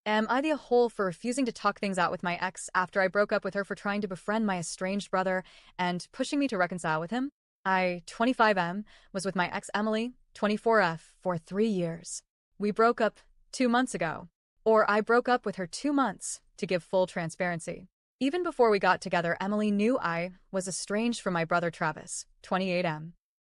Am I the a-hole for refusing to talk things out with my ex after I broke up with her for trying to befriend my estranged brother and pushing me to reconcile with him? I, 25M, was with my ex Emily, 24F, for 3 years. We broke up 2 months ago. Or I broke up with her 2 months, to give full transparency. Even before we got together, Emily knew I was estranged from my brother Travis, 28M.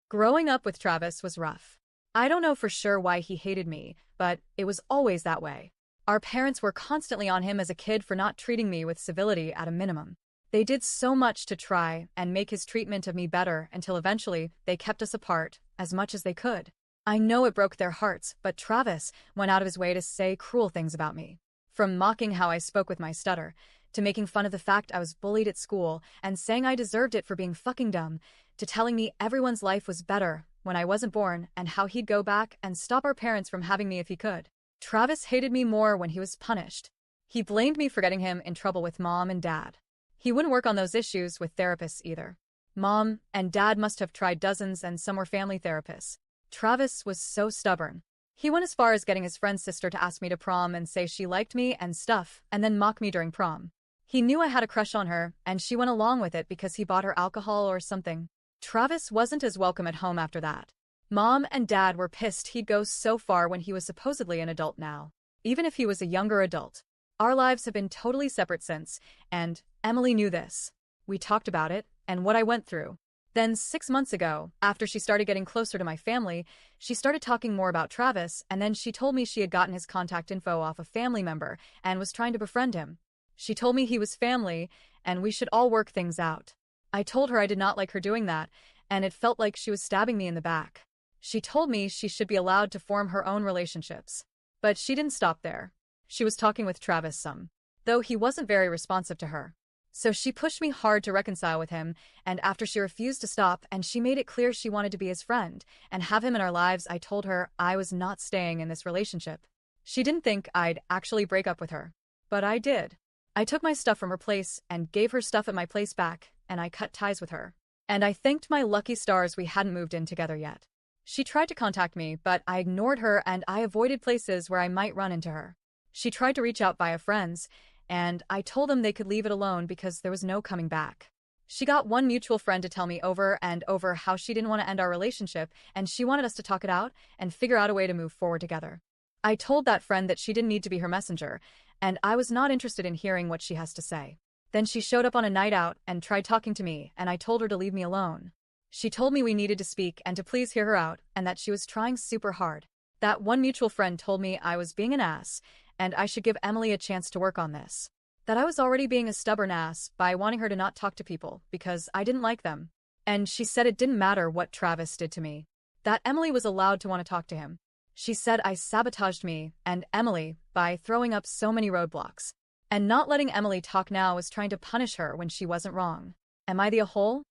Growing up with Travis was rough. I don't know for sure why he hated me, but it was always that way. Our parents were constantly on him as a kid for not treating me with civility at a minimum. They did so much to try and make his treatment of me better until eventually they kept us apart as much as they could. I know it broke their hearts, but Travis went out of his way to say cruel things about me. From mocking how I spoke with my stutter, to making fun of the fact I was bullied at school and saying I deserved it for being fucking dumb, to telling me everyone's life was better when I wasn't born and how he'd go back and stop our parents from having me if he could. Travis hated me more when he was punished. He blamed me for getting him in trouble with mom and dad. He wouldn't work on those issues with therapists either. Mom and dad must have tried dozens and some were family therapists. Travis was so stubborn. He went as far as getting his friend's sister to ask me to prom and say she liked me and stuff, and then mock me during prom. He knew I had a crush on her, and she went along with it because he bought her alcohol or something. Travis wasn't as welcome at home after that. Mom and dad were pissed he'd go so far when he was supposedly an adult now. Even if he was a younger adult. Our lives have been totally separate since, and Emily knew this. We talked about it, and what I went through. Then 6 months ago, after she started getting closer to my family, she started talking more about Travis, and then she told me she had gotten his contact info off a family member and was trying to befriend him. She told me he was family, and we should all work things out. I told her I did not like her doing that, and it felt like she was stabbing me in the back. She told me she should be allowed to form her own relationships. But she didn't stop there. She was talking with Travis some, though he wasn't very responsive to her. So she pushed me hard to reconcile with him, and after she refused to stop and she made it clear she wanted to be his friend and have him in our lives, I told her I was not staying in this relationship. She didn't think I'd actually break up with her. But I did. I took my stuff from her place and gave her stuff at my place back, and I cut ties with her. And I thanked my lucky stars we hadn't moved in together yet. She tried to contact me, but I ignored her and I avoided places where I might run into her. She tried to reach out via friends, and I told them they could leave it alone because there was no coming back. She got one mutual friend to tell me over and over how she didn't want to end our relationship and she wanted us to talk it out and figure out a way to move forward together. I told that friend that she didn't need to be her messenger, and I was not interested in hearing what she has to say. Then she showed up on a night out and tried talking to me, and I told her to leave me alone. She told me we needed to speak and to please hear her out and that she was trying super hard. That one mutual friend told me I was being an ass and I should give Emily a chance to work on this. That I was already being a stubborn ass by wanting her to not talk to people because I didn't like them. And she said it didn't matter what Travis did to me. That Emily was allowed to want to talk to him. She said I sabotaged me and Emily by throwing up so many roadblocks. And not letting Emily talk now was trying to punish her when she wasn't wrong. Am I the a-hole?